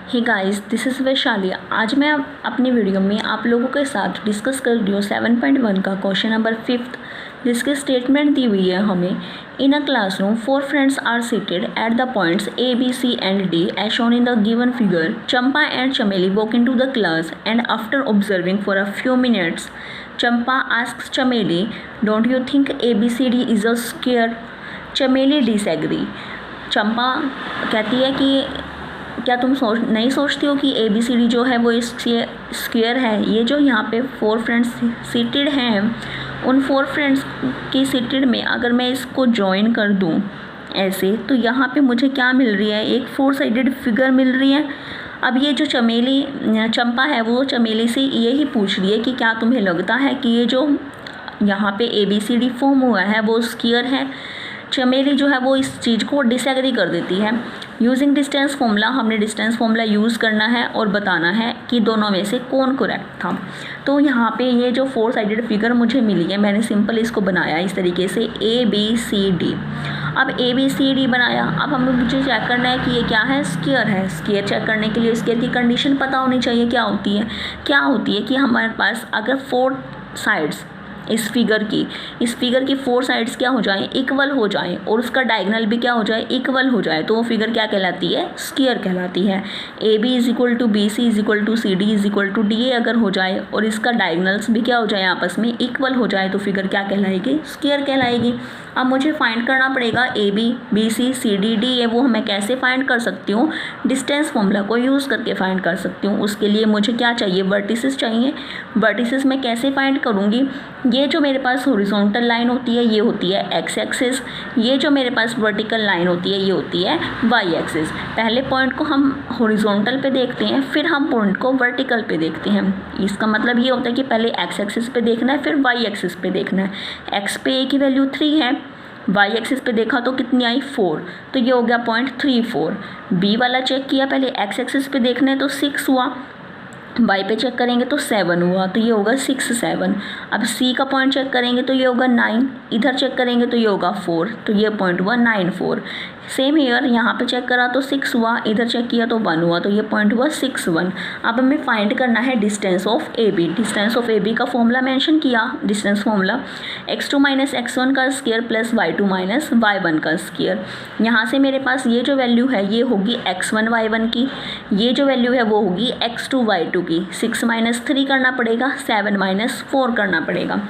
Hey guys, this is Vaishali. आज मैं अपनी वीडियो में आप लोगों के साथ डिस्कस कर रही हूँ 7.1 का क्वेश्चन नंबर 5, जिसकी स्टेटमेंट दी हुई है हमें। In a classroom 4 friends are seated at the points A, B, C and D as shown in the given figure. Champa and Chameli walk into the class and after observing for a few minutes, Champa asks Chameli, "Don't you think ABCD is a square?" Chameli disagree. चंपा कहती है कि क्या तुम नहीं सोचती हो कि ABCD जो है वो इससे स्क्वायर है। ये जो यहाँ पे 4 फ्रेंड्स सीटेड हैं, उन 4 फ्रेंड्स की सीटेड में अगर मैं इसको जॉइन कर दूँ ऐसे, तो यहाँ पे मुझे क्या मिल रही है, एक 4 साइडेड फिगर मिल रही है। अब ये जो चंपा है वो चमेली से यही पूछ रही है कि क्या तुम्हें लगता है कि ये जो यहाँ पे ABCD फॉर्म हुआ है वो स्क्वायर है। चमेली जो है वो इस चीज़ को डिसएग्री कर देती है। यूजिंग डिस्टेंस फॉर्मूला, हमने डिस्टेंस फॉर्मूला यूज़ करना है और बताना है कि दोनों में से कौन करेक्ट था। तो यहाँ पे ये जो 4 साइडेड फिगर मुझे मिली है, मैंने सिंपल इसको बनाया इस तरीके से ABCD। अब ABCD बनाया, अब हमें मुझे चेक करना है कि ये क्या है, स्क्वायर है। स्क्वायर चेक करने के लिए स्क्वायर की कंडीशन पता होनी चाहिए। क्या होती है कि हमारे पास अगर 4 साइड्स इस फिगर की 4 साइड्स क्या हो जाएं, इक्वल हो जाएं, और उसका डायगोनल भी क्या हो जाए, इक्वल हो जाए, तो वो फिगर क्या कहलाती है, स्क्वायर कहलाती है। AB = BC = CD = DA अगर हो जाए और इसका डायगोनल्स भी क्या हो जाए, आपस में इक्वल हो जाए, तो फिगर क्या कहलाएगी, स्क्वायर कहलाएगी। अब मुझे फाइंड करना पड़ेगा AB, BC, CD, DA। वो मैं कैसे फाइंड कर सकती हूँ, डिस्टेंस फॉर्मूला को यूज़ करके फाइंड कर सकती हूँ। उसके लिए मुझे क्या चाहिए, वर्टिसेस चाहिए। वर्टिसेस मैं कैसे फाइंड करूँगी, ये जो मेरे पास हॉरिजॉन्टल लाइन होती है ये होती है एक्स एक्सिस, ये जो मेरे पास वर्टिकल लाइन होती है ये होती है वाई एक्सिस। पहले पॉइंट को हम हॉरिजॉन्टल पे देखते हैं, फिर हम पॉइंट को वर्टिकल पे देखते हैं। इसका मतलब ये होता है कि पहले एक्स एक्सिस पे देखना है, फिर वाई एक्सिस पे देखना है। एक्स पे ए की वैल्यू 3 है, वाई एक्सिस पे देखा तो कितनी आई, 4, तो ये हो गया पॉइंट 3, 4। बी वाला चेक किया, पहले एक्स एक्सिस पे देखना है तो 6 हुआ, वाई पे चेक करेंगे तो 7 हुआ, तो ये होगा 6, 7। अब सी का पॉइंट चेक करेंगे तो ये होगा 9, इधर चेक करेंगे तो ये होगा 4, तो ये पॉइंट हुआ 9, 4। सेम ईयर यहाँ पे चेक करा तो 6 हुआ, इधर चेक किया तो 1 हुआ, तो ये पॉइंट हुआ 6, 1। अब हमें फाइंड करना है distance of AB। Distance of AB का फॉर्मूला मेंशन किया, डिस्टेंस फॉर्मूला x2 - x1 का स्क्वायर प्लस y2 - y1 का स्क्वायर। यहाँ से मेरे पास ये जो वैल्यू है ये होगी x1 y1 की, ये जो वैल्यू है वो होगी x2 y2 की। 6 - 3 करना पड़ेगा, 7 - 4 करना पड़ेगा।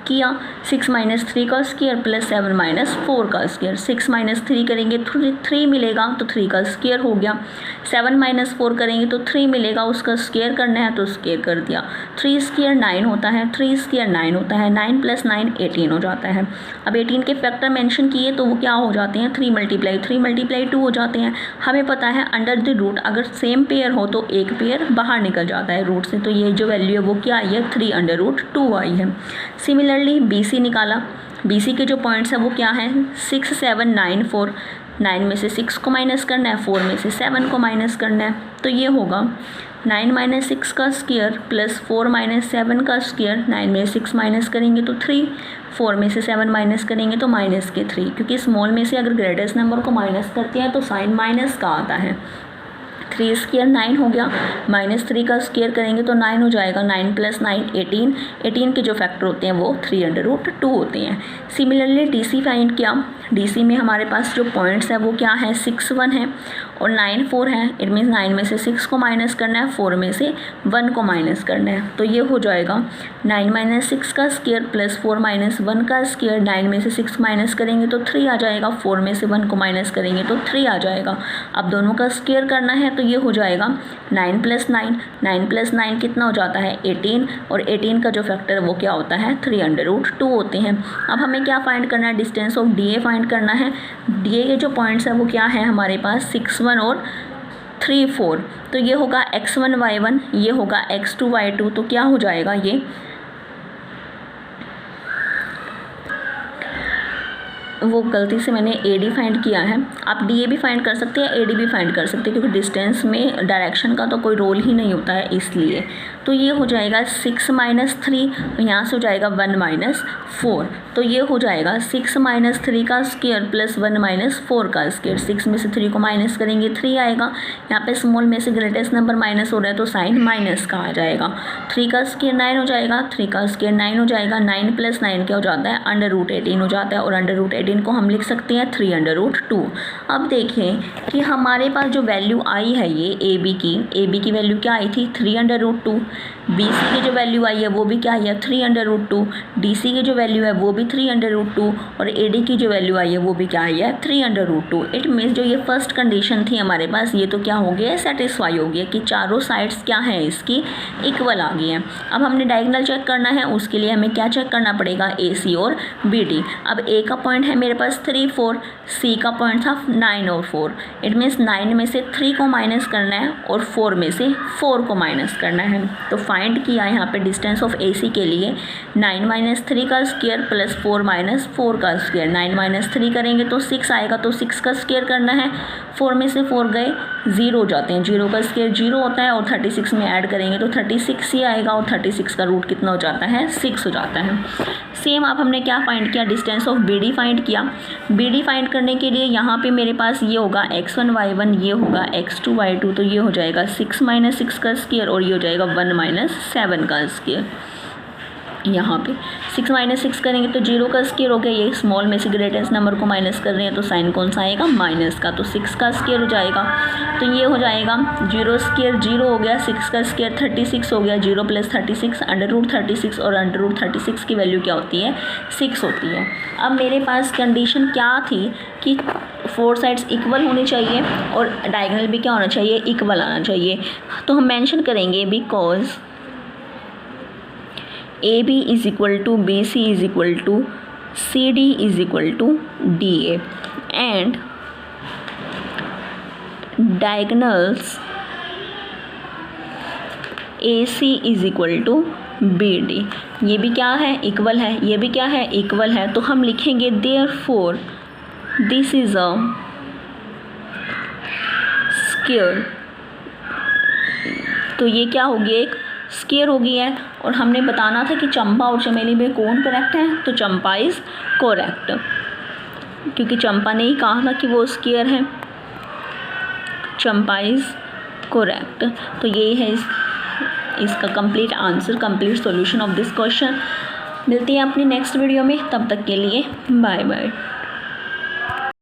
किया 6 - 3 का स्क्वायर प्लस 7 - 4 का स्क्वायर। 6 - 3 करेंगे 3 मिलेगा, तो 3 का स्क्वायर हो गया। 7 - 4 करेंगे तो 3 मिलेगा, उसका स्क्वायर करना है तो स्क्वायर कर दिया। 3 स्क्वायर 9 होता है, 3 स्क्वायर 9 होता है, 9 + 9 18 हो जाता है। अब 18 के फैक्टर मेंशन किए तो वो क्या हो जाते हैं, 3 × 3 × 2 हो जाते हैं। हमें पता है अंडर द रूट अगर सेम पेयर हो तो एक पेयर बाहर निकल जाता है रूट से, तो ये जो वैल्यू है वो क्या आई है, 3/√2 आई है। सिमिलरली BC निकाला, BC के जो पॉइंट्स हैं वो क्या हैं, 6, 7, 9, 4। 9 में से 6 को माइनस करना है, 4 में से 7 को माइनस करना है, तो ये होगा 9 - 6 का स्क्वायर प्लस 4 - 7 का स्क्वायर। 9 में 6 माइनस करेंगे तो 3, 4 में से 7 माइनस करेंगे तो -3, क्योंकि स्मॉल में से अगर ग्रेटेस्ट नंबर को माइनस करते हैं तो साइन माइनस का आता है। 3 स्क्वायर 9 हो गया, -3 का स्क्वायर करेंगे तो 9 हो जाएगा। 9 + 9 18, 18 के जो फैक्टर होते हैं वो 3/√2 होते हैं। सिमिलरली DC फाइंड किया, DC में हमारे पास जो पॉइंट्स है वो क्या है, 6, 1 है और 9, 4 है। इट मीन्स 9 में से 6 को माइनस करना है, 4 में से 1 को माइनस करना है, तो ये हो जाएगा 9 - 6 का स्क्वायर प्लस 4 - 1 का स्क्वायर। 9 में से 6 माइनस करेंगे तो 3 आ जाएगा, 4 में से 1 को माइनस करेंगे तो 3 आ जाएगा। अब दोनों का स्क्वायर करना है तो ये हो जाएगा 9 + 9, 9 + 9 कितना हो जाता है, 18, और 18 का जो फैक्टर वो क्या होता है, 3/√2 होते हैं। अब हमें क्या फाइंड करना है, डिस्टेंस ऑफ DA फाइंड करना है। DA के जो पॉइंट्स हैं वो क्या है हमारे पास, 6, 1 और 3, 4। तो ये होगा x1 y1, ये होगा x2 y2, तो क्या हो जाएगा, ये वो गलती से मैंने AD फाइंड किया है। आप DA भी फाइंड कर सकते हैं, AD भी फाइंड कर सकते हैं, क्योंकि डिस्टेंस में डायरेक्शन का तो कोई रोल ही नहीं होता है इसलिए। तो ये हो जाएगा 6 माइनस 3, यहाँ से हो जाएगा 1 माइनस 4, तो ये हो जाएगा 6 माइनस 3 का स्क्वायर प्लस 1 माइनस 4 का स्क्वायर। 6 में से 3 को माइनस करेंगे 3 आएगा, यहाँ पे स्मॉल में से ग्रेटेस्ट नंबर माइनस हो रहा है तो साइन माइनस का आ जाएगा। 3 का स्क्वायर 9 हो जाएगा, 3 का स्क्वायर 9 हो जाएगा, 9 प्लस 9 क्या हो जाता है, √18 हो जाता है, और √18 को हम लिख सकते हैं 3√2। अब देखें कि हमारे पास जो वैल्यू आई है ये ए बी की वैल्यू क्या आई थी 3√2, बी सी की जो वैल्यू आई है वो भी क्या आई है 3√2, डी सी की जो वैल्यू है वो भी 3√2, और ए डी की जो वैल्यू आई है वो भी क्या आई है 3√2। इट मीन्स जो ये फर्स्ट कंडीशन थी हमारे पास ये तो क्या हो गया, सेटिस्फाई हो गया कि चारों साइड्स क्या हैं इसकी इक्वल आ गई हैं। अब हमने डायगोनल चेक करना है, उसके लिए हमें क्या चेक करना पड़ेगा, ए सी और बी डी। अब ए का पॉइंट है मेरे पास 3 4, सी का पॉइंट था 9 और 4। इट मीन्स 9 में से 3 को माइनस करना है और 4 में से 4 को माइनस करना है। तो फाइंड किया यहाँ पे डिस्टेंस ऑफ ए सी के लिए 9 माइनस 3 का स्क्वायर प्लस 4 माइनस 4 का स्क्वायर। 9 माइनस 3 करेंगे तो 6 आएगा, तो 6 का स्क्वायर करना है, 4 में से 4 गए 0 हो जाते हैं, 0 का स्क्वायर 0 होता है, और 36 में ऐड करेंगे तो 36 ही आएगा, और 36 का रूट कितना हो जाता है 6 हो जाता है। सेम अब हमने क्या फाइंड किया, distance of B D find किया। बी डी फाइंड करने के लिए यहाँ पे मेरे पास ये होगा x1 y1, ये होगा x2 y2, तो ये हो जाएगा 6 माइनस 6 का स्क्वायर, और ये हो जाएगा 1 माइनस 7 का स्क्वायर। यहाँ पे 6 माइनस 6 करेंगे तो 0 का स्क्वायर हो गया, ये स्मॉल में से ग्रेटेस्ट नंबर को माइनस कर रहे हैं तो साइन कौन सा आएगा, माइनस का, तो 6 का स्क्वायर हो जाएगा, तो ये हो जाएगा 0 स्क्वायर 0 हो गया, 6 का स्क्वायर 36 हो गया, 0 प्लस 36 √36, और √36 की वैल्यू क्या होती है 6 होती है। अब मेरे पास कंडीशन क्या थी कि 4 साइड्स इक्वल होनी चाहिए और डायगोनल भी क्या होना चाहिए, इक्वल आना चाहिए। तो हम मेंशन करेंगे because AB is equal to BC is equal to CD is equal to DA, and diagonals AC is equal to BD। ये भी क्या है, इक्वल है, ये भी क्या है, इक्वल है, तो हम लिखेंगे therefore this is a square। तो ये क्या होगी, एक स्क्वायर हो गई है, और हमने बताना था कि चंपा और चमेली में कौन करेक्ट है, तो चंपा इज़ करेक्ट, क्योंकि चंपा ने ही कहा था कि वो स्क्वायर है, चंपा इज़ करेक्ट। तो यही है इसका complete answer, complete solution of this question. मिलती है अपनी नेक्स्ट वीडियो में, तब तक के लिए बाय बाय।